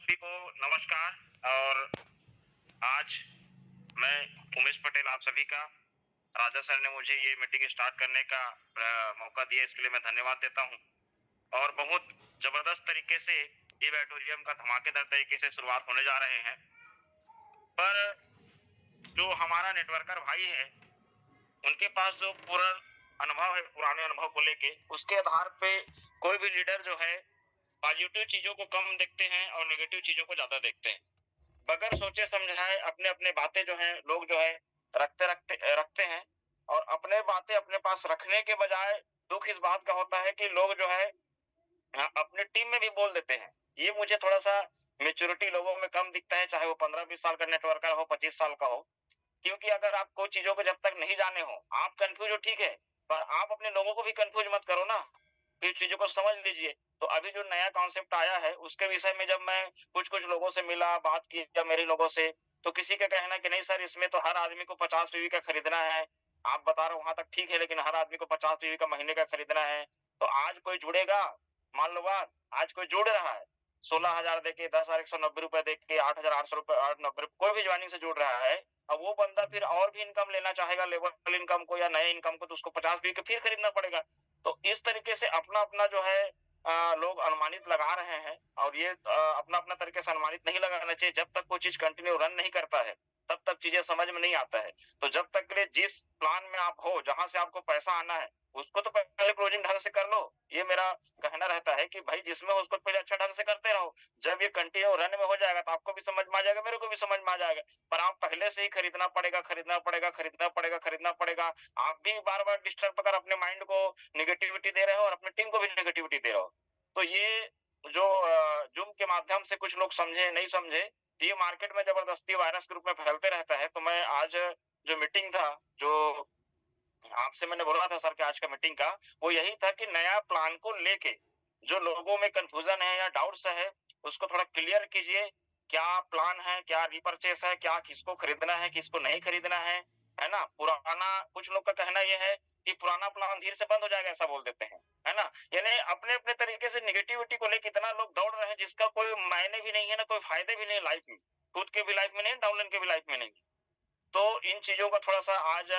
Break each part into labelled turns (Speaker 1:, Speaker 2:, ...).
Speaker 1: सभी को नमस्कार। और आज मैं उमेश पटेल आप सभी का, राजा सर ने मुझे ये मीटिंग स्टार्ट करने का मौका दिया, इसके लिए मैं धन्यवाद देता हूँ। और बहुत जबरदस्त तरीके से ये ऑडिटोरियम का धमाकेदार तरीके से शुरुआत होने जा रहे हैं। पर जो हमारा नेटवर्कर भाई है, उनके पास जो पूरा अनुभव है पुराने अनुभव को लेके, उसके आधार पे कोई भी लीडर जो है पॉजिटिव चीजों को कम देखते हैं और नेगेटिव चीजों को ज्यादा देखते हैं। बगैर सोचे समझाए अपने अपने बातें जो है लोग जो है रखते हैं। और अपने बातें अपने पास रखने के बजाय दुख इस बात का होता है कि लोग जो है अपने टीम में भी बोल देते हैं। ये मुझे थोड़ा सा मेच्योरिटी लोगों में कम दिखता है, चाहे वो 15-20 साल का नेटवर्कर हो, 25 साल का हो। क्योंकि अगर आप कोई चीजों को जब तक नहीं जाने हो, आप कंफ्यूज हो ठीक है, पर आप अपने लोगों को भी कंफ्यूज मत करो ना, कि चीजों को समझ लीजिए। तो अभी जो नया कॉन्सेप्ट आया है उसके विषय में जब मैं कुछ लोगों से मिला, बात की जब मेरे लोगों से, तो किसी का कहना कि नहीं सर, इसमें तो हर आदमी को 50 पीवी का खरीदना है। आप बता रहे हो वहां तक ठीक है, लेकिन हर आदमी को 50 पीवी का महीने का खरीदना है। तो आज कोई जुड़ेगा, मान लो बात, आज कोई जुड़ रहा है 16,000 देके, 10,190 रुपए देके, 8,800 रुपए, 890, कोई भी ज्वाइनिंग से जुड़ रहा है। अब वो बंदा फिर और भी इनकम लेना चाहेगा, लेवल इनकम को या नए इनकम को, तो उसको 50 पीवी का फिर खरीदना पड़ेगा। तो इस तरीके से अपना अपना जो है लोग अनुमानित लगा रहे हैं। और ये अपना अपना तरीके से अनुमानित नहीं लगाना चाहिए। जब तक कोई चीज कंटिन्यू रन नहीं करता है तब तक चीजें समझ में नहीं आता है। तो जब तक के लिए जिस प्लान में आप हो, जहां से आपको पैसा आना है, उसको तो पहले क्लोजिंग ढंग से कर लो। ये मेरा कहना रहता है कि भाई जिसमें हो उसको पहले अच्छा ढंग से करते रहो। जब ये कंटिन्यू रन में हो जाएगा तो आपको भी समझ में आ जाएगा, मेरे को भी समझ में आ जाएगा। पर आप पहले से ही खरीदना पड़ेगा, खरीदना पड़ेगा, खरीदना पड़ेगा, खरीदना पड़ेगा। आप भी बार बार डिस्टर्ब कर अपने माइंड को निगेटिविटी दे रहे हो और अपने टीम को भी निगेटिविटी दे रहे हो। तो ये जो जूम के माध्यम से कुछ लोग समझे नहीं समझे, तो ये मार्केट में जबरदस्ती वायरस के रूप में फैलते रहता है। तो मैं आज जो मीटिंग था, जो आपसे मैंने बोला था सर कि आज का मीटिंग का, वो यही था कि नया प्लान को लेके जो लोगों में कंफ्यूजन है या डाउट्स है, उसको थोड़ा क्लियर कीजिए। क्या प्लान है, क्या रिपर्चेस है, क्या किसको खरीदना है, किसको नहीं खरीदना है ना। पुराना कुछ लोग का कहना यह है कि पुराना प्लान धीरे से बंद हो जाएगा, ऐसा बोल देते हैं, है ना। यानी अपने अपने तरीके से निगेटिविटी को लेकर इतना लोग दौड़ रहे हैं जिसका कोई मायने भी नहीं है ना, कोई फायदे भी नहीं लाइफ में, खुद के भी लाइफ में नहीं, डाउनलाइन के भी लाइफ में नहीं। तो इन चीजों का थोड़ा सा आज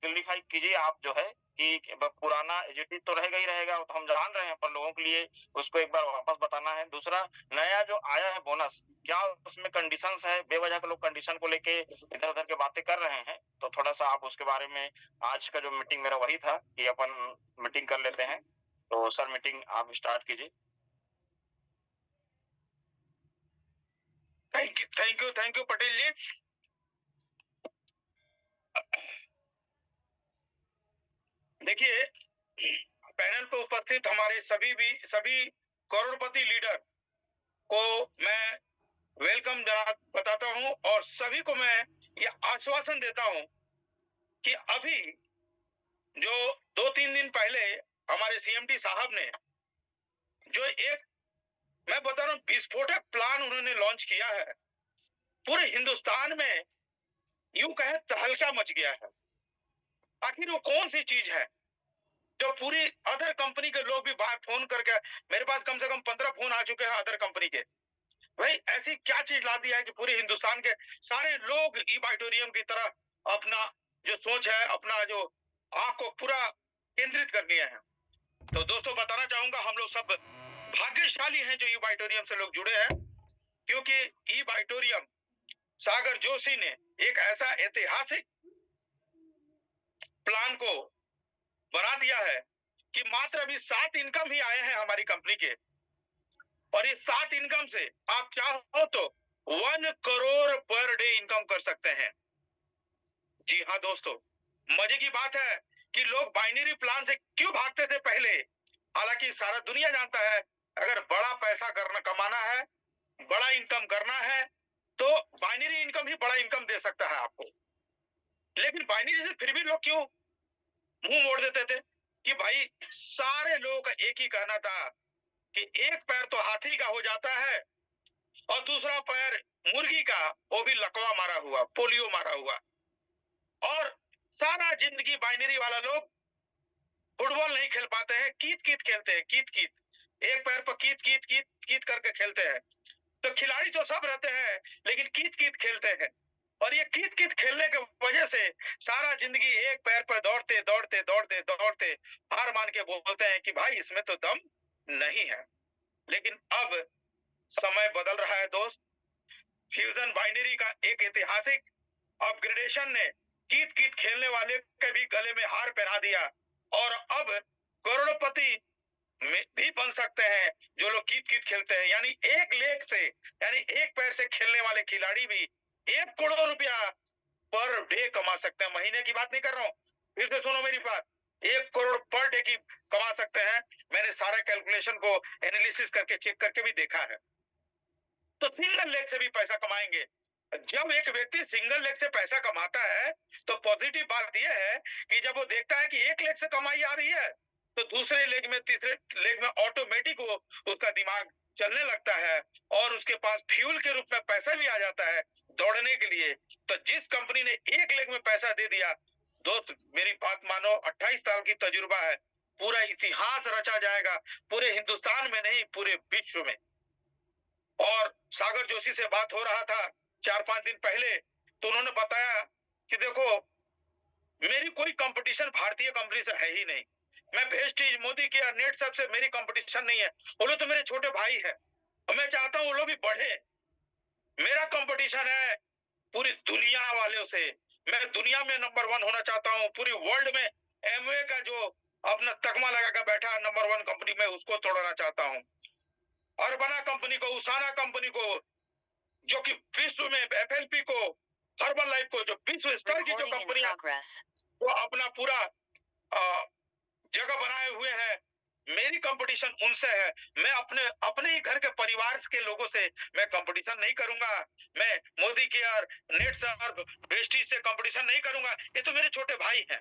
Speaker 1: क्लियरिफाई कीजिए आप जो है कि पुराना एजिटेड तो रहेगा ही रहेगा, तो हम जान रहे हैं, पर लोगों के लिए उसको एक बार वापस बताना है। दूसरा, नया जो आया है बोनस, क्या उसमें कंडीशंस है? बेवजह के लोग कंडीशन को लेके इधर उधर के बातें कर रहे हैं, तो थोड़ा सा आप उसके बारे में, आज का जो मीटिंग मेरा वही था कि अपन मीटिंग कर लेते हैं। तो सर मीटिंग आप स्टार्ट कीजिए।
Speaker 2: थैंक यू पटेल जी। देखिए, पैनल पर उपस्थित हमारे सभी करोड़पति लीडर को मैं वेलकम बताता हूं और सभी को मैं ये आश्वासन देता हूं कि अभी जो 2-3 दिन पहले हमारे सीएमडी साहब ने जो एक, मैं बता रहा हूं, विस्फोटक प्लान उन्होंने लॉन्च किया है, पूरे हिंदुस्तान में यूं कहे तहलका मच गया है। आखिर वो कौन सी चीज है जो पूरी अदर कंपनी के लोग भी बाहर फोन करके, मेरे पास कम से कम 15 फोन आ चुके हैं अदर कंपनी के, भाई ऐसी क्या चीज ला दिया है कि पूरे हिंदुस्तान के सारे लोग ई ऑडिटोरियम की तरह अपना जो सोच है, अपना जो आंख को पूरा केंद्रित कर दिए हैं। तो दोस्तों बताना चाहूंगा, हम लोग सब भाग्यशाली हैं जो ई ऑडिटोरियम से लोग जुड़े हैं, क्योंकि ई ऑडिटोरियम सागर जोशी ने एक ऐसा ऐतिहासिक प्लान को बना दिया है कि मात्र अभी 7 इनकम ही आए हैं हमारी कंपनी के, और इस 7 इनकम से आप चाहो तो 1 करोड़ पर डे इनकम कर सकते हैं। जी हाँ दोस्तों, मजे की बात है कि लोग बाइनरी प्लान से क्यों भागते थे पहले। हालांकि सारा दुनिया जानता है, अगर बड़ा पैसा कमाना है, बड़ा इनकम करना है, तो बाइनरी इनकम ही बड़ा इनकम दे सकता है आपको। लेकिन बाइनरी से फिर भी लोग क्यों मुंह मोड़ देते थे कि भाई, सारे लोगों का एक ही कहना था कि एक पैर तो हाथी का हो जाता है और दूसरा पैर मुर्गी का, वो भी लकवा मारा हुआ, पोलियो मारा हुआ। और सारा जिंदगी बाइनरी वाला लोग फुटबॉल नहीं खेल पाते हैं, कीत कीत खेलते हैं, कीत कीत, एक पैर पर कीत कीत कीत कीत करके खेलते हैं। तो खिलाड़ी तो सब रहते हैं, लेकिन कीत कीत खेलते हैं, और ये कीत कीत खेलने की वजह से सारा जिंदगी एक पैर पर दौड़ते दौड़ते दौड़ते दौड़ते हार मान के बोलते हैं कि भाई इसमें तो दम नहीं है। लेकिन अब समय बदल रहा है दोस्त। फ्यूजन बाइनरी का एक ऐतिहासिक अपग्रेडेशन ने कीत कीत खेलने वाले के भी गले में हार पहना दिया, और अब करोड़पति में भी बन सकते हैं जो लोग कीत कीत खेलते हैं। यानी एक लेग से, यानी एक पैर से खेलने वाले खिलाड़ी भी 1 करोड़ रुपया पर डे कमा सकते हैं। महीने की बात नहीं कर रहा हूँ, फिर से सुनो मेरी बात, 1 करोड़ पर डे की कमा सकते हैं। मैंने सारा कैलकुलेशन को एनालिसिस करके चेक करके भी देखा है। तो सिंगल लेग से भी पैसा कमाएंगे। जब एक व्यक्ति सिंगल लेग से पैसा कमाता है तो पॉजिटिव बात यह है कि जब वो देखता है कि एक लेग से कमाई आ रही है तो दूसरे लेग में, तीसरे लेग में ऑटोमेटिक वो उसका दिमाग चलने लगता है और उसके पास फ्यूल के रूप में पैसा भी आ जाता है दौड़ने के लिए। तो जिस कंपनी ने एक लेग में पैसा दे दिया, दोस्त मेरी बात मानो, 28 साल की तजुर्बा है, पूरा इतिहास रचा जाएगा, पूरे हिंदुस्तान में नहीं पूरे विश्व में। और सागर जोशी से बात हो रहा था 4-5 दिन पहले, तो उन्होंने बताया कि देखो मेरी कोई कंपटीशन भारतीय कंपनी से है ही नहीं, मैं वेस्टीज, मोदी केयर, नेट सब से मेरी कंपटीशन नहीं है, वो लोग तो मेरे छोटे भाई है और मैं चाहता हूँ वो लोग भी बढ़े। मेरा कंपटीशन है पूरी दुनिया वालों से, मैं दुनिया में नंबर 1 होना चाहता हूँ, पूरी वर्ल्ड में एमवे का जो अपना तगमा लगाकर बैठा है नंबर 1 कंपनी में, उसको तोड़ना चाहता हूँ। अर्बना कंपनी को, उसाना कंपनी को, जो कि विश्व में एफएलपी को, हर्बल लाइफ को, जो विश्व स्तर की जो कंपनियां वो अपना पूरा जगह बनाए हुए हैं, मेरी कंपटीशन उनसे है। मैं अपने ही घर के परिवार के लोगों से मैं कंपटीशन नहीं करूंगा, मैं मोदी केयर, नेट सर्व, वेस्टीज से कंपटीशन नहीं करूंगा, ये तो मेरे छोटे भाई हैं।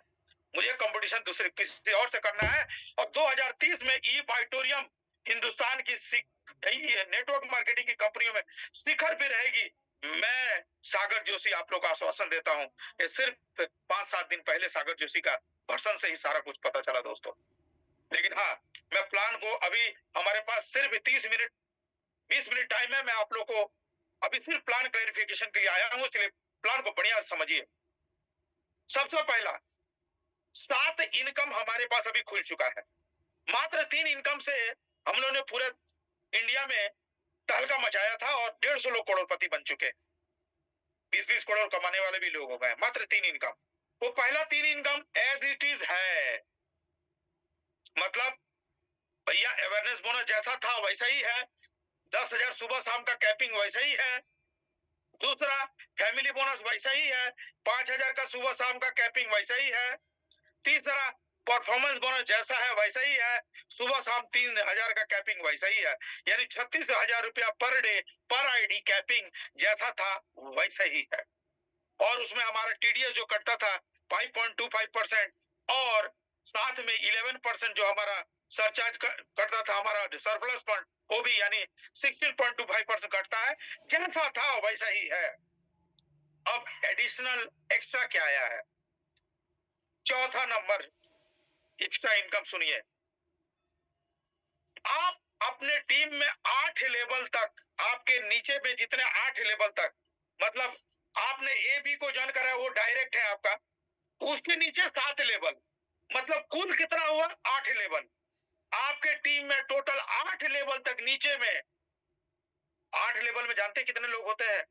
Speaker 2: मुझे कंपटीशन दूसरे किसी और से करना है। और 2030 में ई बाइटोरियम हिंदुस्तान की नेटवर्क मार्केटिंग की कंपनियों में शिखर पे रहेगी। मैं सागर जोशी आप लोग को आश्वासन देता हूँ, ये सिर्फ 5-7 दिन पहले सागर जोशी का भाषण से ही सारा कुछ पता चला दोस्तों। लेकिन हाँ, मैं प्लान को, अभी हमारे पास सिर्फ 30 मिनट 20 मिनट टाइम है, मैं आप लोग को अभी सिर्फ प्लान क्लैरिफिकेशन के लिए आया हूँ, इसलिए प्लान को बढ़िया समझिए। सबसे पहला, 7 इनकम हमारे पास अभी खुल चुका है। मात्र 3 इनकम से हम लोगों ने पूरे इंडिया में तहलका मचाया था और 150 लोग करोड़पति बन चुके, 20-20 करोड़ कमाने वाले भी लोग हो गए, मात्र 3 इनकम। वो पहला 3 इनकम एज इट इज है, मतलब भैया अवेयरनेस बोनस जैसा था वैसा ही है, 10,000 सुबह शाम का कैपिंग वैसा ही है। दूसरा, फैमिली बोनस वैसा ही है, 5,000 का सुबह शाम का कैपिंग वैसा ही है। तीसरा, परफॉर्मेंस बोनस जैसा है वैसा ही है, सुबह शाम 3,000 का कैपिंग वैसा ही है, यानी 36,000 रुपया पर डे पर आईडी कैपिंग जैसा था वैसा ही है। और उसमें हमारा टीडीएस जो कटता था 5.25% और साथ में 11% जो हमारा सरचार्ज कटता था, हमारा सरप्लस फंड, वो भी यानी 16.25% कटता है, जैसा था वैसा ही है। अब एडिशनल एक्स्ट्रा क्या आया है? चौथा नंबर एक्स्ट्रा इनकम सुनिए, आप अपने टीम में 8 लेवल तक, आपके नीचे में जितने 8 लेवल तक, मतलब आपने ए बी को ज्वाइन करा है वो डायरेक्ट है आपका, उसके नीचे 7 लेवल, मतलब कुल कितना हुआ? 8 लेवल। आपके टीम में टोटल 8 लेवल तक नीचे में, 8 लेवल में जानते कितने लोग होते हैं?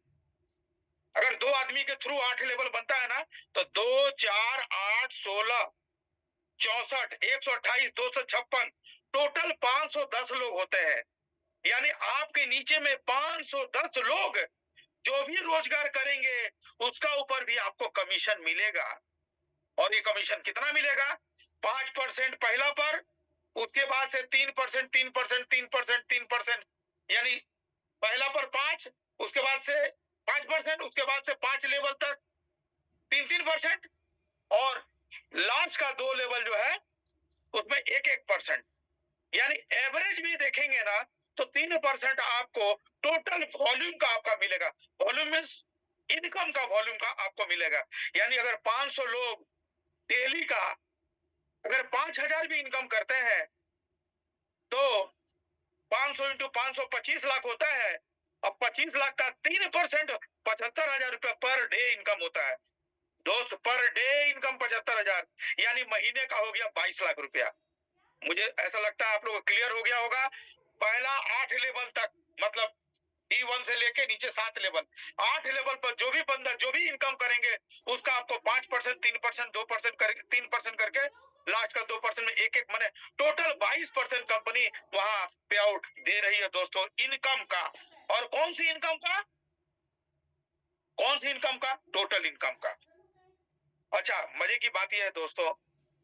Speaker 2: अगर 2 आदमी के थ्रू 8 लेवल बनता है ना, तो 2, 4, 8, 16, 64, 128, 256, टोटल 510 लोग होते हैं। यानी आपके नीचे में 510 लोग जो भी रोजगार करेंगे उसका ऊपर भी आपको कमीशन मिलेगा। और ये कमीशन कितना मिलेगा? 5% पहला पर, उसके बाद से 3%, 3%, 3%, 3%, यानी पहला पर 5, उसके बाद से 5%, उसके बाद से 5 लेवल तक 3-3%, और लास्ट का 2 लेवल जो है उसमें 1-1%, यानी एवरेज भी देखेंगे ना तो 3% आपको टोटल वॉल्यूम का आपका मिलेगा। वॉल्यूम मीन्स इनकम का वॉल्यूम का आपको मिलेगा। यानी अगर 500 लोग डेली का अगर 5,000 भी इनकम करते हैं तो 500 इंटू 500 25 लाख होता है, अब 25 लाख का 3% 75,000 रुपया पर डे इनकम होता है दोस्त। पर डे इनकम 75,000 यानी महीने का हो गया 22 लाख रुपया। मुझे ऐसा लगता है आप लोग क्लियर हो गया होगा। पहला 8 लेवल तक, मतलब D1 से लेके नीचे 7 लेवल, 8 लेवल पर जो भी बंदा जो भी इनकम करेंगे उसका आपको 5%, 3%, 2% करके 3% करके लास्ट का 2% में एक एक माने टोटल 22% कंपनी वहां पे आउट दे रही है दोस्तों इनकम का। और कौन सी इनकम का? कौन सी इनकम का? टोटल इनकम का। अच्छा, मजे की बात यह है दोस्तों,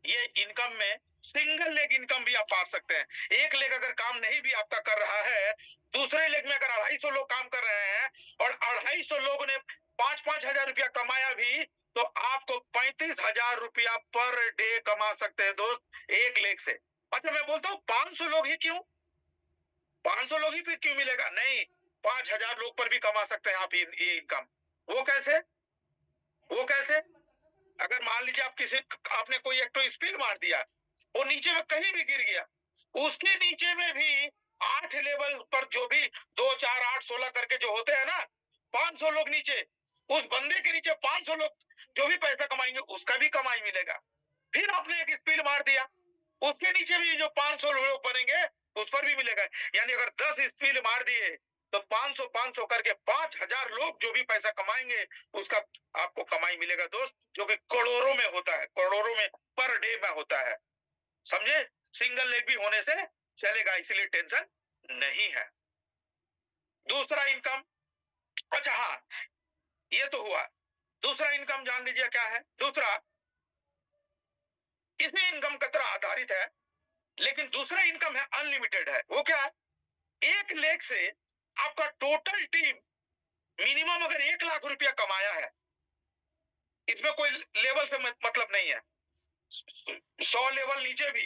Speaker 2: ये इनकम में सिंगल लेग इनकम भी आप पा सकते हैं। एक लेग अगर काम नहीं भी आपका कर रहा है, दूसरे लेग में अगर 250 लोग काम कर रहे हैं और 250 लोगों ने 5-5 हजार रुपया कमाया भी, तो आपको 35,000 रुपया पर डे कमा सकते हैं दोस्त एक लेग से। अच्छा, मैं बोलता हूँ 500 लोग ही क्यों? 500 लोग ही फिर क्यों मिलेगा? नहीं, 5,000 लोग पर भी कमा सकते हैं आप ये इनकम। वो कैसे? वो कैसे? अगर मान लीजिए आप किसी आपने कोई एक तो स्पिन मार दिया, वो नीचे में कहीं भी गिर गया, उसके नीचे में भी 8 लेवल पर जो भी 2, 4, 8, 16 करके जो होते हैं ना, 500 लोग नीचे, उस बंदे के नीचे 500 लोग जो भी पैसा कमाएंगे उसका भी कमाई मिलेगा। फिर आपने एक स्पिन मार दिया, उसके नीचे भी जो 500 लोग बनेंगे उस पर भी मिलेगा। यानी अगर 10 स्पिन मार दिए तो 500-500 करके 5,000 लोग जो भी पैसा कमाएंगे उसका आपको कमाई मिलेगा दोस्त, जो कि करोड़ों में होता है, करोड़ों में पर डे में होता है। समझे? सिंगल लेग भी होने से चलेगा, इसलिए टेंशन नहीं है। दूसरा इनकम, अच्छा हाँ, ये तो हुआ। दूसरा इनकम जान लीजिए क्या है। दूसरा इसी इनकम की तरह आधारित है, लेकिन दूसरा इनकम है अनलिमिटेड है। वो क्या है? एक लेग से आपका टोटल टीम मिनिमम अगर 1 लाख रुपया कमाया है, इसमें कोई लेवल से मतलब नहीं है। 100 लेवल नीचे भी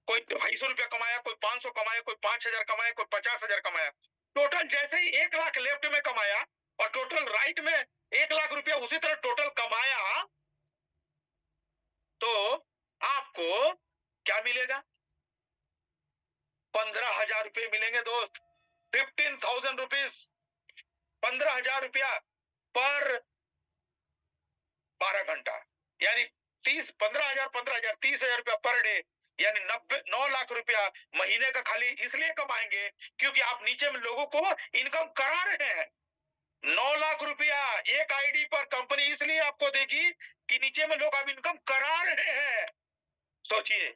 Speaker 2: कोई 250 रुपया कमाया, कोई 500 कमाया, कोई 5,000 कमाया, कोई 50,000 कमाया, टोटल जैसे ही 1 लाख लेफ्ट में कमाया और टोटल राइट में 1 लाख रुपया उसी तरह टोटल कमाया, तो आपको क्या मिलेगा? 15,000 रुपये मिलेंगे दोस्त। 15,000 रुपीज, 15,000 रुपया पर 12 घंटा, यानी 15,000 30,000 रुपया पर डे, यानी 9 लाख रुपया महीने का खाली इसलिए कमाएंगे क्योंकि आप नीचे में लोगों को इनकम करा रहे हैं। 9 लाख रुपया एक आईडी पर कंपनी इसलिए आपको देगी कि नीचे में लोग आप इनकम करा रहे हैं। सोचिए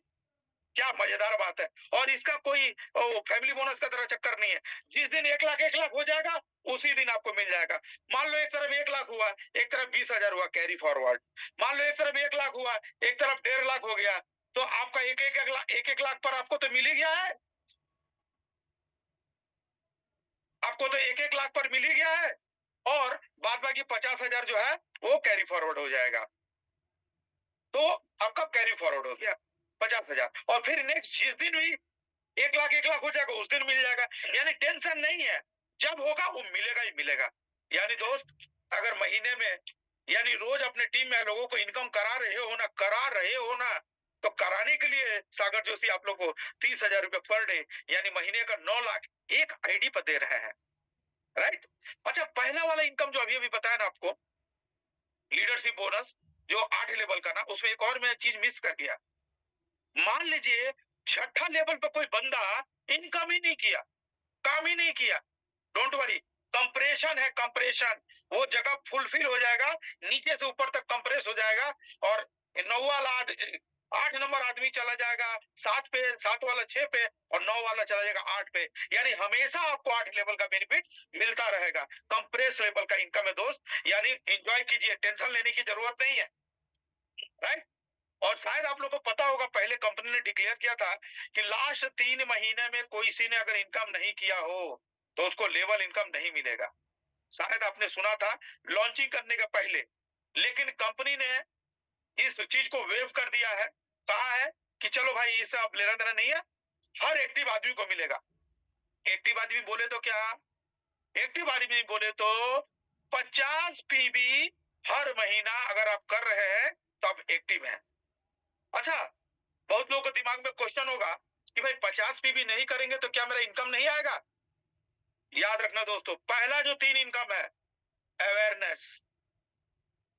Speaker 2: क्या मजेदार बात है। और इसका कोई फैमिली बोनस का तरह चक्कर नहीं है। जिस दिन 1 लाख हो जाएगा उसी दिन आपको मिल जाएगा। मान लो एक तरफ 1 लाख हुआ, एक तरफ 20,000 हुआ कैरी फॉरवर्ड। मान लो एक तरफ 1 लाख हुआ, एक तरफ 1.5 लाख हो गया, तो आपका एक लाख पर आपको तो मिल ही गया है। आपको तो एक लाख पर मिल ही गया है, और बाद बाकी 50,000 जो है वो कैरी फॉरवर्ड हो जाएगा। तो आपका कैरी फॉरवर्ड हो गया 50,000, और फिर नेक्स्ट जिस दिन भी 1 लाख हो जाएगा उस दिन मिल जाएगा। यानी टेंशन नहीं है, जब होगा वो मिलेगा ही मिलेगा। यानी दोस्त अगर महीने में यानी रोज अपने टीम में लोगों को इनकम करा रहे हो ना, तो कराने के लिए सागर जोशी आप लोग को 30,000 रुपए पर डे यानी महीने का 9 लाख एक आईडी पर दे रहे हैं, राइट। अच्छा, पहला वाला इनकम जो अभी बताया ना आपको, लीडरशिप बोनस जो 8 लेवल का ना, उसमें एक और मैं चीज मिस कर गया। मान लीजिए छठा लेवल पर कोई बंदा इनकम ही नहीं किया, काम ही नहीं किया, डोंट वरी, कंप्रेशन है, कंप्रेशन, वो जगह फुलफिल हो जाएगा, नीचे से ऊपर तक कंप्रेस हो जाएगा, और 8 नंबर आदमी चला जाएगा 7 पे, 7 वाला 6 पे, और 9 वाला चला जाएगा 8 पे। यानी हमेशा आपको 8 लेवल का बेनिफिट मिलता रहेगा। कंप्रेस लेवल का इनकम है दोस्त, यानी एंजॉय कीजिए, टेंशन लेने की जरूरत नहीं है, राइट। और शायद आप लोग को पता होगा पहले कंपनी ने डिक्लेयर किया था कि लास्ट 3 महीने में कोई सी ने अगर इनकम नहीं किया हो तो उसको लेवल इनकम नहीं मिलेगा। शायद आपने सुना था लॉन्चिंग करने के पहले, लेकिन कंपनी ने इस चीज को वेव कर दिया है, कहा है कि चलो भाई इसे अब लेना देना नहीं है, हर एक्टिव आदमी को मिलेगा। एक्टिव आदमी बोले तो क्या? एक्टिव आदमी बोले तो 50 पीबी हर महीना अगर आप कर रहे हैं तो आप एक्टिव हैं। अच्छा, बहुत लोगों के दिमाग में क्वेश्चन होगा कि भाई 50 पीबी नहीं करेंगे तो क्या मेरा इनकम नहीं आएगा? याद रखना दोस्तों, पहला जो 3 इनकम है, अवेयरनेस,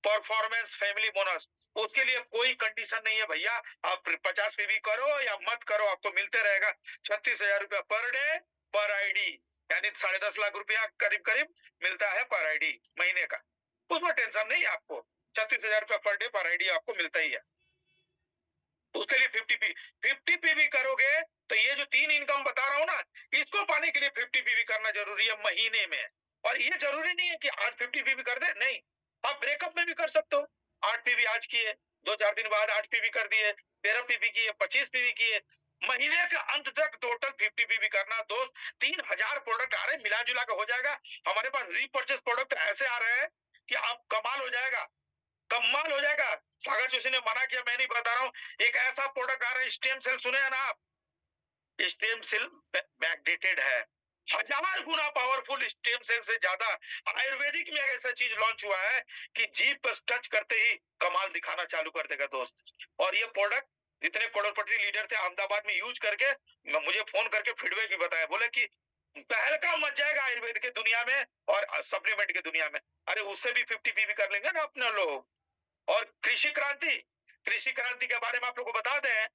Speaker 2: परफॉर्मेंस, फैमिली बोनस, उसके लिए कोई कंडीशन नहीं है भैया। आप 50 पीवी करो या मत करो, आपको मिलते रहेगा 36,000 रुपया पर डे पर आईडी, यानी 10.5 लाख रुपया करीब करीब मिलता है पर आईडी महीने का। उसमें टेंशन नहीं है आपको, 36,000 रुपया पर डे पर आईडी आपको मिलता ही है। उसके लिए 50 पीवी करोगे तो ये जो 3 इनकम बता रहा हूं ना, इसको पाने के लिए 50 पीवी करना जरूरी है महीने में। और ये जरूरी नहीं है कि आज 50 पीवी कर दे, नहीं, आप ब्रेकअप में भी कर सकते हो। 8 पीवी आज किए, 2-4 दिन बाद 8 पीवी कर दिए, 13 पीवी किए, 25 पीवी किए, महीने के अंत तक टोटल 50 पीवी करना दोस्त। 3,000 प्रोडक्ट आ रहे हैं, मिला जुला के हो जाएगा। हमारे पास रीपर्चेस प्रोडक्ट ऐसे आ रहे हैं कि आप कमाल हो जाएगा, कमाल हो जाएगा। सागर जोशी ने मना किया, मैं नहीं बता रहा हूँ। एक ऐसा प्रोडक्ट आ रहा है, स्टेम सेल, सुने हैं ना आप? स्टेम सेल बैकडेटेड है, 1000 गुना पावरफुल स्टेम सेल से ज्यादा। आयुर्वेदिक में ऐसा चीज लॉन्च हुआ है कि जीभ पर टच करते ही कमाल दिखाना चालू कर देगा दोस्त। और ये प्रोडक्ट जितने करोड़पति लीडर थे अहमदाबाद में यूज करके मुझे फोन करके फीडबैक भी बताया, बोले कि पहलका मच जाएगा आयुर्वेद के दुनिया में और सप्लीमेंट के दुनिया में। अरे उससे भी 50 पीवी कर लेंगे ना अपने लोग। और कृषि क्रांति, कृषि क्रांति के बारे में आप लोगों को बता दें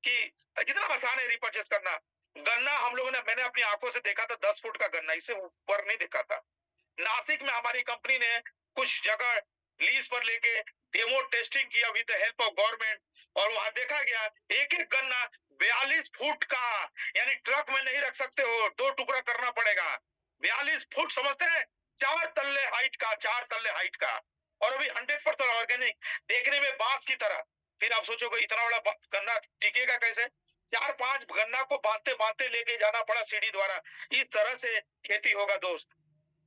Speaker 2: कि कितना आसान है रिपर्चेस करना। गन्ना हम लोगों ने, मैंने अपनी आंखों से देखा था, 10 फुट का गन्ना, इससे ऊपर नहीं देखा था। नासिक में हमारी कंपनी ने कुछ जगह लीज पर लेके डेमो टेस्टिंग किया with the help of government, और वहां देखा गया एक एक गन्ना 42 फुट का, यानी ट्रक में नहीं रख सकते हो, 2 टुकड़ा करना पड़ेगा। 42 फुट समझते हैं, 4 तल्ले हाइट का, 4 तल्ले हाइट का, और अभी 100% ऑर्गेनिक, देखने में बांस की तरह। फिर आप सोचोगे इतना बड़ा गन्ना टिकेगा कैसे? 4-5 गन्ना को बांधते बांधते लेके जाना पड़ा सीढ़ी द्वारा। इस तरह से खेती होगा दोस्त,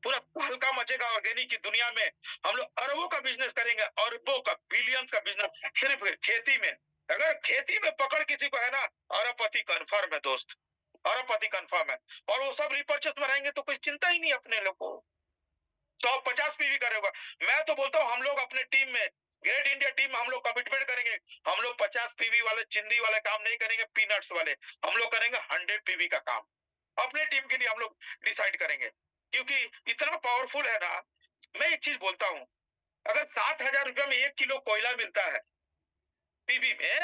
Speaker 2: पूरा हल्का मचेगा ऑर्गेनिक की दुनिया में। हम लोग अरबों का बिजनेस करेंगे, अरबों का, बिलियंस का बिजनेस सिर्फ खेती में। अगर खेती में पकड़ किसी को है ना, अरबपति कंफर्म है दोस्त, अरबपति कंफर्म है। और वो सब रिपर्चेस में रहेंगे तो कोई चिंता ही नहीं अपने लोग को। 150 पीवी करेगा। मैं तो बोलता हूँ हम लोग अपने टीम में, ग्रेट इंडिया टीम में हम लोग कमिटमेंट करेंगे, हम लोग 50 पीवी वाले चिंदी वाले काम नहीं करेंगे, पीनट्स वाले, हम लोग करेंगे 100 पीवी का काम। अपने टीम के लिए हम लोग डिसाइड करेंगे, क्योंकि इतना पावरफुल है ना। मैं एक चीज बोलता हूँ, अगर 7,000 रुपया में 1 किलो कोयला मिलता है पीवी में,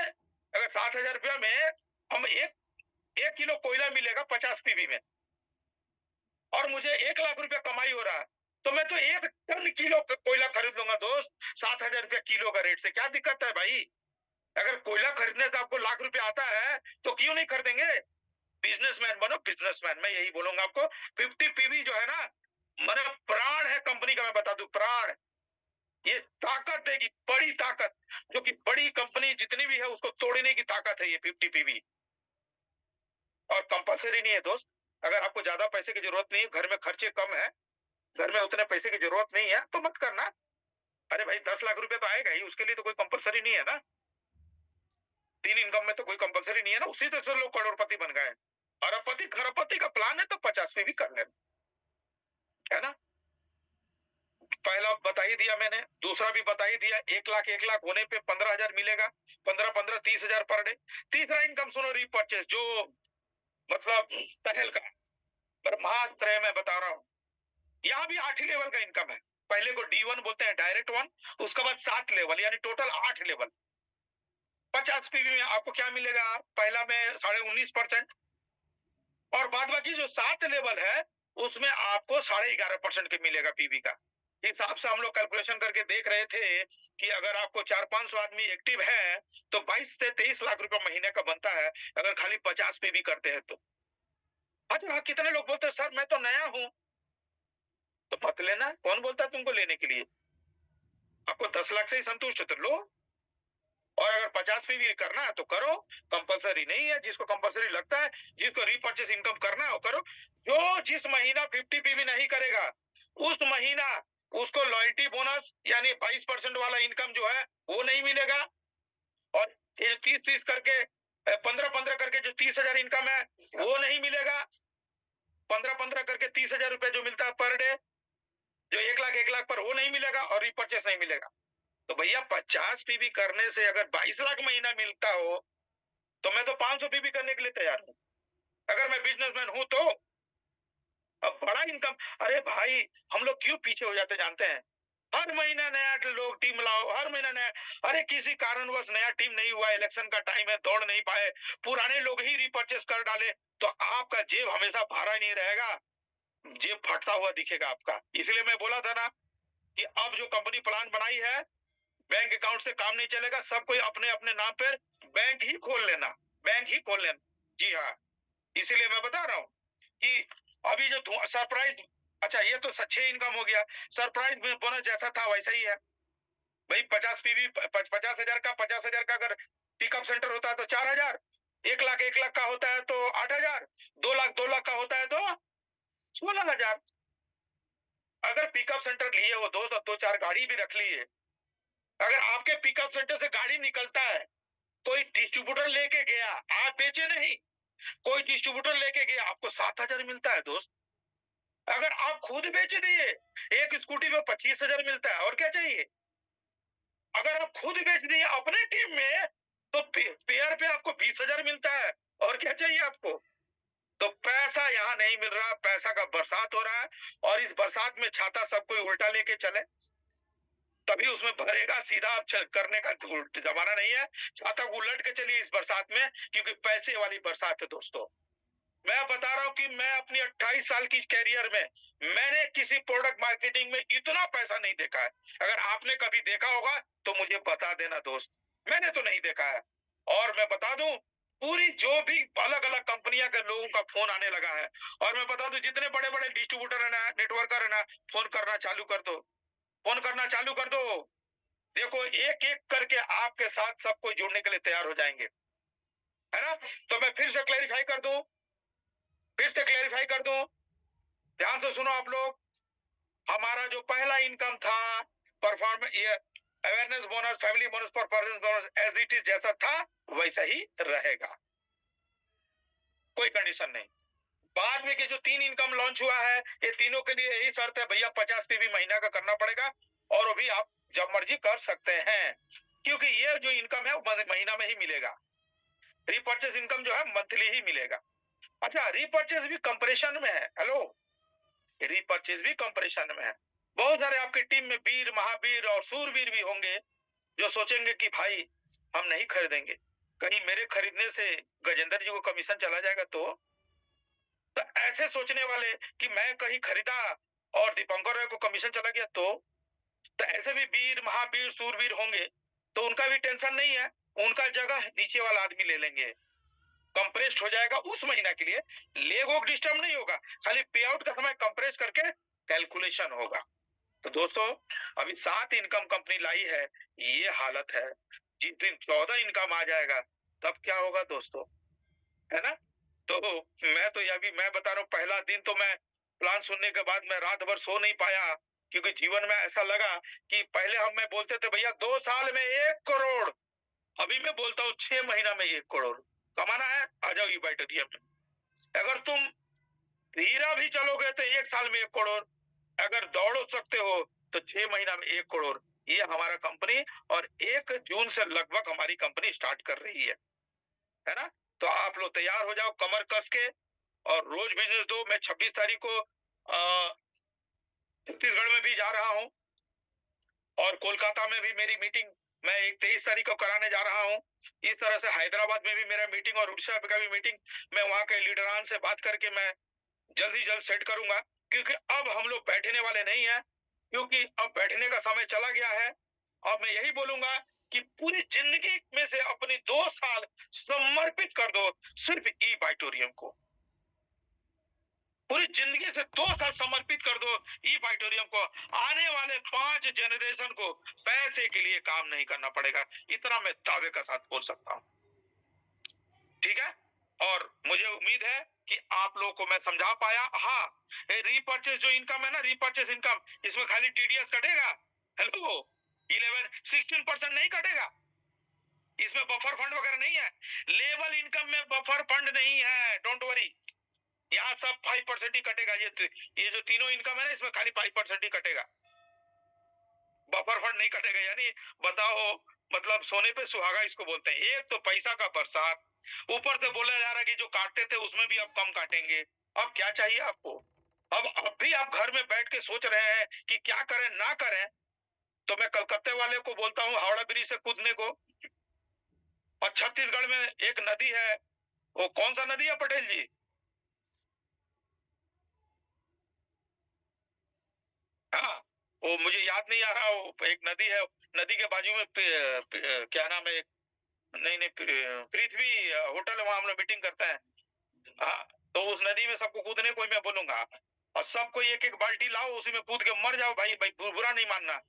Speaker 2: अगर 7,000 रुपया में हम एक किलो कोयला मिलेगा 50 पीवी में, और मुझे 1 लाख रुपया कमाई हो रहा है, तो मैं तो 1 टन किलो कोयला खरीद लूंगा दोस्त, 7,000 रुपया किलो का रेट से। क्या दिक्कत है भाई? अगर कोयला खरीदने से आपको लाख रुपया आता है तो क्यों नहीं खरीदेंगे? बिजनेसमैन बनो, बिजनेसमैन, मैं यही बोलूंगा आपको। 50 पीवी जो है ना, मतलब प्राण है कंपनी का, मैं बता दूं, प्राण। ये ताकत देगी, बड़ी ताकत, जो कि बड़ी कंपनी जितनी भी है उसको तोड़ने की ताकत है ये 50 पीवी। और कंपलसरी नहीं है दोस्त, अगर आपको ज्यादा पैसे की जरूरत नहीं है, घर में खर्चे कम है, घर में उतने पैसे की जरूरत नहीं है, तो मत करना। अरे भाई 10 लाख रुपए तो आएगा ही, उसके लिए तो कोई कंपलसरी नहीं है ना। 3 इनकम में तो कोई कंपलसरी नहीं है ना, उसी तरह से लोग करोड़पति बन गए। अरबपति खरबपति का प्लान है तो 50 पे भी कर ले, है ना। पहला बता ही दिया मैंने, दूसरा भी बता ही दिया, 1 लाख होने पे 15,000 मिलेगा, 15 30,000 पर डे। तीसरा इनकम सुनो, रीपर्चेस, जो मतलब तहल का ब्रह्मास्त्र है, मैं बता रहा हूँ। यहाँ भी 8 लेवल का इनकम है। पहले को D1 बोलते हैं, डायरेक्ट 1, उसके बाद 7 लेवल, यानी टोटल 8 लेवल। 50 पीवी में आपको क्या मिलेगा? पहला में 19.5%, और बाद बाकी जो 7 लेवल है उसमें आपको 11.5% के मिलेगा पीवी का। हिसाब से हम लोग कैलकुलेशन करके देख रहे थे कि अगर आपको 400-500 आदमी एक्टिव है तो 22 से 23 लाख रुपए महीने का बनता है, अगर खाली 50 पीवी करते हैं तो। अच्छा, कितने लोग बोलते हैं सर मैं तो नया हूं, तो मत लेना, कौन बोलता है तुमको लेने के लिए? आपको 10 लाख से ही संतुष्ट है तो लो, और अगर 50 पीवी करना है तो करो, कंपलसरी नहीं है। जिसको कंपलसरी लगता है, जिसको रीपर्चेस इनकम करना है वो करो। जो जिस महीना 50 पीवी नहीं करेगा उस महीना उसको लॉयल्टी बोनस यानी 22% वाला इनकम जो है वो नहीं मिलेगा, और 30-30 करके 15-15 करके जो 30,000 इनकम है वो नहीं मिलेगा। 15-15 करके 30,000 रुपए जो मिलता है पर डे, जो 1 लाख पर, वो नहीं मिलेगा, और रीपर्चेस नहीं मिलेगा। तो भैया 50 पीवी करने से अगर 22 लाख महीना मिलता हो तो मैं तो 500 पीवी करने के लिए तैयार हूं, अगर मैं बिजनेसमैन हूं तो। अब बड़ा इनकम, अरे भाई हम लोग क्यों पीछे हो जाते जानते हैं? हर महीना नया लोग टीम लाओ, हर महीना नया। अरे किसी कारणवश नया टीम नहीं हुआ, इलेक्शन का टाइम है, दौड़ नहीं पाए, पुराने लोग ही रिपर्चेस कर डाले, तो आपका जेब हमेशा भरा नहीं रहेगा, जेब फटता हुआ दिखेगा आपका। इसलिए मैं बोला था ना कि अब जो कंपनी प्लान बनाई है, बैंक अकाउंट से काम नहीं चलेगा, सब कोई अपने अपने नाम पर बैंक ही खोल लेना, बैंक ही खोल लेना। जी हाँ, इसीलिए मैं बता रहा हूँ कि अभी जो सरप्राइज, अच्छा ये तो 6 इनकम हो गया, सरप्राइज में बोनस जैसा था वैसा ही है भाई। 50 पीवी 50,000 का, 50,000 का अगर पिकअप सेंटर होता है तो 4,000, 1 लाख का होता है तो 8,000, 2 लाख का होता है तो 16,000। अगर पिकअप सेंटर लिए हो दोस्त, और 2-4 गाड़ी भी रख लिए, अगर आपके पिकअप सेंटर से गाड़ी निकलता है, कोई डिस्ट्रीब्यूटर लेके गया, आप बेचे नहीं, कोई डिस्ट्रीब्यूटर लेके गया, आपको 7,000 मिलता है दोस्त। अगर आप खुद बेच दिए, एक स्कूटी में 25,000 मिलता है, और क्या चाहिए? अगर आप खुद बेच दिए अपने टीम में, तो पेयर पे आपको 20,000 मिलता है, और क्या चाहिए आपको? तो पैसा यहाँ नहीं मिल रहा, पैसा का बरसात हो रहा है, और इस बरसात में छाता सब कोई उल्टा लेके चले, तभी उसमें भरेगा। सीधा करने का जमाना नहीं है, छाता को उलट के चलिए इस बरसात में, क्योंकि पैसे वाली बरसात है दोस्तों। मैं बता रहा हूं कि मैं अपनी 28 साल की कैरियर में मैंने किसी प्रोडक्ट मार्केटिंग में इतना पैसा नहीं देखा है। अगर आपने कभी देखा होगा तो मुझे बता देना दोस्त, मैंने तो नहीं देखा है। और मैं बता दूं, पूरी जो भी अलग अलग कंपनियां के लोगों का फोन आने लगा है, और मैं बता दूं जितने बड़े बड़े डिस्ट्रीब्यूटर है ना, नेटवर्कर है ना, फोन करना चालू कर दो, फोन करना चालू कर दो। देखो एक एक करके आपके साथ सब कोई जुड़ने के लिए तैयार हो जाएंगे, है ना? तो मैं फिर से क्लैरिफाई कर दूं, ध्यान से सुनो आप लोग। हमारा जो पहला इनकम था, परफॉर्मेंस, ये awareness bonus, family bonus, performance bonus, as it is जैसा था वैसा ही रहेगा, कोई कंडीशन नहीं। बाद में के जो 3 इनकम लॉन्च हुआ है, ये तीनों के लिए यही शर्त है भैया, 50 पीवी महीना का करना पड़ेगा, और वो भी आप जब मर्जी कर सकते हैं, क्योंकि ये जो इनकम है वो महीना में ही मिलेगा। रिपर्चेस इनकम जो है मंथली ही मिलेगा। अच्छा, रिपर्चेस भी कंप्रेशन में है, हेलो, रिपर्चेस भी कंप्रेशन में है। बहुत सारे आपकी टीम में वीर, महावीर और सूरवीर भी होंगे जो सोचेंगे कि भाई हम नहीं खरीदेंगे, कहीं मेरे खरीदने से गजेंद्र जी को कमीशन चला जाएगा। तो ऐसे सोचने वाले कि मैं कहीं खरीदा और दीपंकर राय को कमीशन चला गया, तो ऐसे भी वीर, महावीर, सूरवीर होंगे, तो उनका भी टेंशन नहीं है, उनका जगह नीचे वाला आदमी ले लेंगे, कंप्रेस्ड हो जाएगा उस महीना के लिए, लेगो डिस्टर्ब नहीं होगा, खाली पे आउट का समय कंप्रेस करके कैलकुलेशन होगा। तो दोस्तों अभी 7 इनकम कंपनी लाई है, ये हालत है। जिस दिन 14 इनकम आ जाएगा तब क्या होगा दोस्तों, है ना? तो मैं बता रहा हूँ, पहला दिन तो मैं प्लान सुनने के बाद मैं रात भर सो नहीं पाया, क्योंकि जीवन में ऐसा लगा कि पहले मैं बोलते थे भैया 2 साल में 1 करोड़, अभी मैं बोलता हूँ 6 महीना में 1 करोड़ कमाना है, आ जाओ ये बैठिए में। अगर तुम धीरा भी चलोगे तो 1 साल में 1 करोड़, अगर दौड़ सकते हो तो 6 महीना में 1 करोड़। ये हमारा कंपनी, और 1 जून से लगभग हमारी कंपनी स्टार्ट कर रही है ना? तो आप लोग तैयार हो जाओ कमर कस के, और रोज बिजनेस दो। मैं 26 तारीख को छत्तीसगढ़ में भी जा रहा हूँ, और कोलकाता में भी मेरी मीटिंग मैं 23 तारीख को कराने जा रहा हूँ। इस तरह से हैदराबाद में भी मेरा मीटिंग, और उड़ीसा का भी मीटिंग, मैं वहाँ के लीडरान से बात करके मैं जल्द ही जल्द सेट करूंगा, क्योंकि अब हम लोग बैठने वाले नहीं है, क्योंकि अब बैठने का समय चला गया है। अब मैं यही बोलूंगा कि पूरी जिंदगी में से अपनी 2 साल समर्पित कर दो सिर्फ ई बाइटोरियम को, पूरी जिंदगी से 2 साल समर्पित कर दो ई बाइटोरियम को। आने वाले 5 जनरेशन को पैसे के लिए काम नहीं करना पड़ेगा, इतना मैं दावे का साथ बोल सकता हूँ, ठीक है? और मुझे उम्मीद है कि आप लोगों को मैं समझा पाया। हाँ, रीपर्चेस जो इनकम है ना, रीपर्चेस इनकम, इसमें खाली टीडीएस कटेगा, हेलो, 16% नहीं कटेगा, इसमें बफर फंड वगैरह नहीं है। लेवल इनकम में बफर फंड नहीं है, डोंट वरी, यहाँ सब 5% ही कटेगा। ये जो तीनों इनकम है ना, इसमें खाली 5% ही कटेगा, बफर फंड नहीं कटेगा। यानी बताओ, मतलब सोने पे सुहागा इसको बोलते हैं। एक तो पैसा का बरसात, ऊपर से बोला जा रहा है कि जो काटते थे उसमें भी अब कम काटेंगे। अब क्या चाहिए आपको? अब भी आप घर में बैठ के सोच रहे हैं कि क्या करें ना करें, तो मैं कलकत्ते वाले को बोलता हूँ हावड़ा ब्रिज से कूदने को। और छत्तीसगढ़ में एक नदी है, वो कौन सा नदी है पटेल जी? हाँ, वो मुझे याद नहीं आ रहा, वो एक नदी है, नदी के बाजू में क्या नाम है, नहीं नहीं, पृथ्वी होटल है, वहां हम लोग मीटिंग करते हैं। हाँ, तो उस नदी में सबको कूदने को ही मैं बोलूंगा, और सबको एक एक बाल्टी लाओ, उसी में कूद के मर जाओ भाई, भाई बुरा नहीं मानना।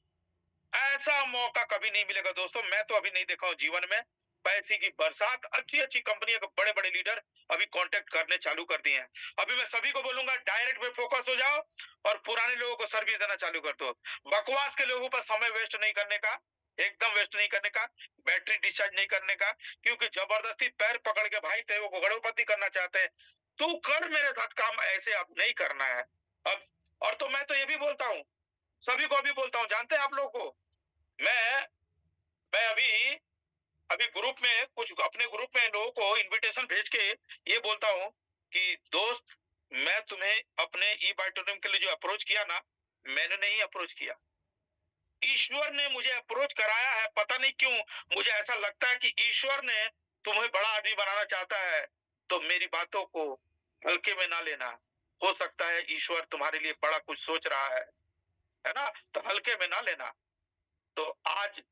Speaker 2: ऐसा मौका कभी नहीं मिलेगा दोस्तों, मैं तो अभी नहीं देखा हूँ जीवन में। पैसे की बरसात, अच्छी अच्छी कंपनियों के बड़े बड़े लीडर अभी कांटेक्ट करने चालू कर दिए हैं। अभी मैं सभी को बोलूंगा डायरेक्ट पे फोकस हो जाओ और पुराने लोगों को सर्विस देना चालू कर दो। बकवास के लोगों पर समय वेस्ट नहीं करने का, एकदम वेस्ट नहीं करने का, बैटरी डिस्चार्ज नहीं करने का, क्योंकि जबरदस्ती पैर पकड़ के भाई तेरे को गड़ोपति करना चाहते हैं, तू कर मेरे साथ काम, ऐसे अब नहीं करना है अब। और तो मैं तो ये भी बोलता हूँ, सभी को अभी बोलता हूँ, जानते हैं आप लोगों को, मैं मैं अभी अभी ग्रुप में, कुछ अपने ग्रुप में लोगों को इनविटेशन भेज के ये बोलता हूँ कि दोस्त, मैं तुम्हें अपने ई बायोटोनियम के लिए जो अप्रोच किया ना, मैंने नहीं अप्रोच किया, ईश्वर ने मुझे अप्रोच कराया है। पता नहीं क्यों मुझे ऐसा लगता है कि ईश्वर ने तुम्हें बड़ा आदमी बनाना चाहता है, तो मेरी बातों को हल्के में ना लेना। हो सकता है ईश्वर तुम्हारे लिए बड़ा कुछ सोच रहा है ना, तो हल्के में ना लेना। तो आज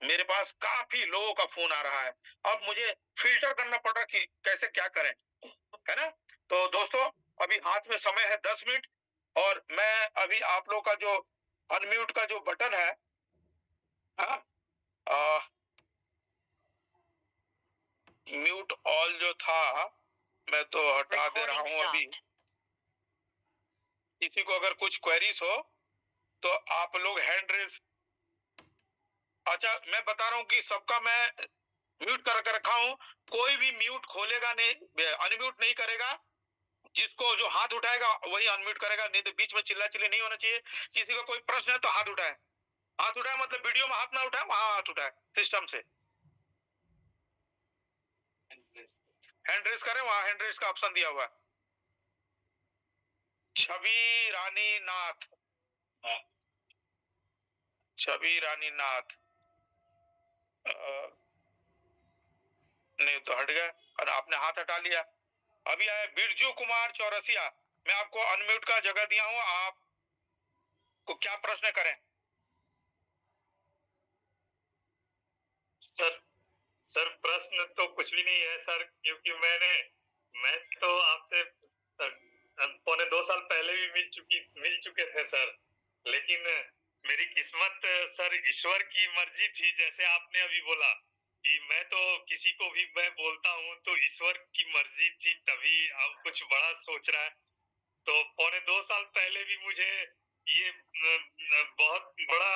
Speaker 2: मेरे पास काफी लोगों का फोन आ रहा है, अब मुझे फिल्टर करना पड़ रहा कि कैसे क्या करें, है ना। तो दोस्तों, अभी हाथ में समय है 10 मिनट, और मैं अभी आप लोग का जो अनम्यूट का जो बटन है, हाँ, म्यूट ऑल जो था, मैं तो हटा दे रहा हूँ अभी। किसी को अगर कुछ क्वेरीज हो तो आप लोग हैंड रेज, अच्छा मैं बता रहा हूँ कि सबका मैं म्यूट कर रखा हूँ, कोई भी म्यूट खोलेगा नहीं, अनम्यूट नहीं करेगा, जिसको जो हाथ उठाएगा वही अनम्यूट करेगा, नहीं तो बीच में चिल्ला चिल्ली नहीं होना चाहिए। किसी का कोई प्रश्न है तो हाथ उठाए, हाथ उठाए मतलब वीडियो में हाथ ना उठाए, वहां हाथ उठाए सिस्टम से, हैंड रेस करें, वहां हैंड रेस का ऑप्शन दिया हुआ है। छवि रानी नाथ, छवि रानी नाथ, नहीं तो हट गया और आपने हाथ हटा लिया। अभी आए बिरजू कुमार चौरसिया, मैं आपको अनम्यूट का जगह दिया हूँ, आपको क्या प्रश्न करें?
Speaker 3: सर सर प्रश्न तो कुछ भी नहीं है सर, क्योंकि मैं तो आपसे पौने 2 साल पहले भी मिल चुके थे सर, लेकिन मेरी किस्मत सर ईश्वर की मर्जी थी, जैसे आपने अभी बोला कि मैं तो किसी को भी मैं बोलता हूँ तो ईश्वर की मर्जी थी, तभी अब कुछ बड़ा सोच रहा है। तो पौने 2 साल पहले भी मुझे ये बहुत बड़ा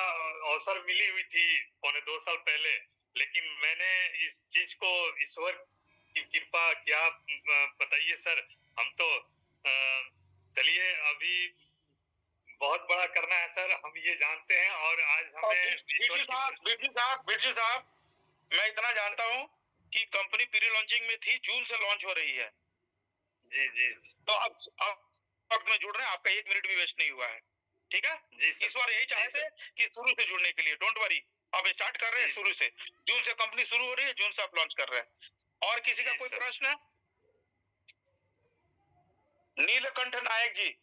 Speaker 3: अवसर मिली हुई थी पौने 2 साल पहले, लेकिन मैंने इस चीज को ईश्वर की कृपा, क्या बताइए सर, हम तो चलिए अभी बहुत बड़ा करना है सर, हम ये जानते हैं, और आज हमें
Speaker 2: बिरजू साहब, मैं इतना जानता हूँ कि कंपनी प्री लॉन्चिंग में थी, जून से लॉन्च हो रही है।
Speaker 3: जी जी,
Speaker 2: तो अब वक्त में जुड़ रहे हैं, आपका 1 मिनट भी वेस्ट नहीं हुआ है, ठीक है जी। इस बार यही चाहते थे कि शुरू से जुड़ने के लिए, डोंट वरी, अब स्टार्ट कर रहे हैं शुरू से, जून से कंपनी शुरू हो रही है, जून से आप लॉन्च कर रहे हैं। और किसी का कोई प्रश्न है? नीलकंठ नायक जी,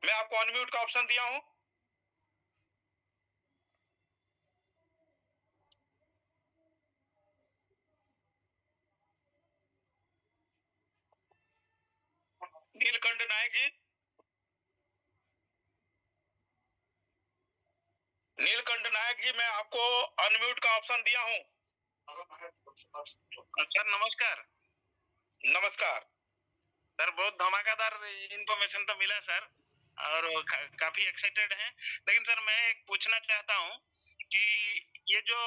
Speaker 2: मैं आपको अनम्यूट का ऑप्शन दिया हूं, नीलकंठ नायक जी, नीलकंठ नायक जी, मैं आपको अनम्यूट का ऑप्शन दिया हूं। सर नमस्कार। नमस्कार
Speaker 1: सर, बहुत धमाकेदार इंफॉर्मेशन तो मिला सर, और काफी एक्साइटेड हैं। लेकिन सर मैं एक पूछना चाहता हूँ कि ये जो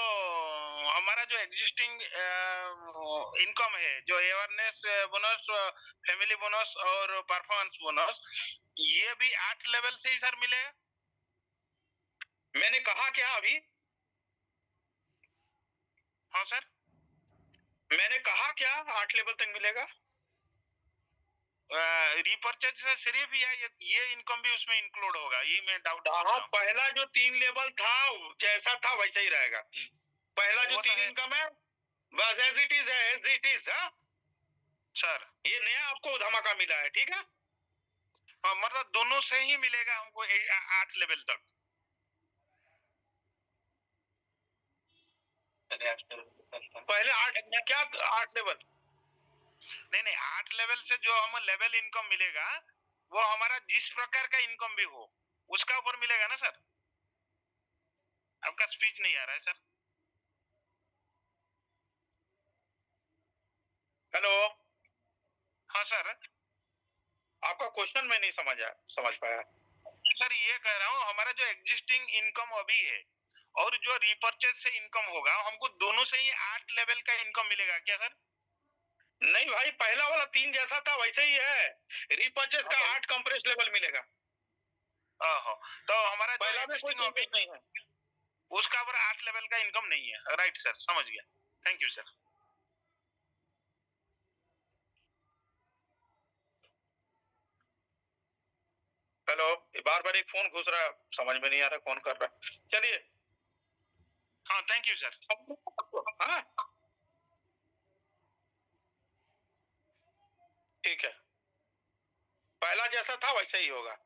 Speaker 1: हमारा जो एग्जिस्टिंग इनकम है, जो अवेयरनेस बोनस, फैमिली बोनस और परफॉर्मेंस बोनस, ये भी 8 लेवल से ही सर मिलेगा?
Speaker 2: मैंने कहा क्या अभी?
Speaker 1: हाँ सर,
Speaker 2: मैंने कहा क्या 8 लेवल तक मिलेगा?
Speaker 1: रिपर्चेज से सिर्फ ये इनकम भी उसमें इंक्लूड होगा, ये मैं डाउट
Speaker 2: हाँ, पहला जो 3 लेवल था जैसा था वैसा ही रहेगा। पहला जो 3 इनकम है बस एज इट इज है, एज इट इज।
Speaker 1: सर
Speaker 2: ये नया आपको धमाका मिला है, ठीक है?
Speaker 1: मतलब दोनों से ही मिलेगा हमको 8 लेवल तक।
Speaker 2: पहले 8 क्या 8 लेवल?
Speaker 1: नहीं 8 लेवल से जो हम लेवल इनकम मिलेगा वो हमारा जिस प्रकार का इनकम भी हो उसका ऊपर मिलेगा ना सर? आपका स्पीच नहीं आ रहा है सर।
Speaker 2: हेलो,
Speaker 1: हाँ सर।
Speaker 2: आपका क्वेश्चन मैं नहीं समझ पाया।
Speaker 1: सर ये कह रहा हूँ हमारा जो एग्जिस्टिंग इनकम अभी है और जो रिपर्चेज से इनकम होगा हमको दोनों से ही 8 लेवल का इनकम मिलेगा क्या सर?
Speaker 2: नहीं भाई, पहला वाला 3 जैसा था वैसे ही है। रिपर्चेज का 8 कंप्रेस लेवल मिलेगा।
Speaker 1: तो हमारा
Speaker 2: पहला में कोई चेंजेस नहीं है,
Speaker 1: उसका ऊपर 8 लेवल का इनकम नहीं है। राइट सर, समझ गया। Thank you sir.
Speaker 2: हेलो, बार बार एक फोन घुस रहा है, समझ में नहीं आ रहा कौन कर रहा है। चलिए,
Speaker 1: हाँ थैंक यू सर।
Speaker 2: हाँ ठीक है, पहला जैसा था वैसा ही होगा।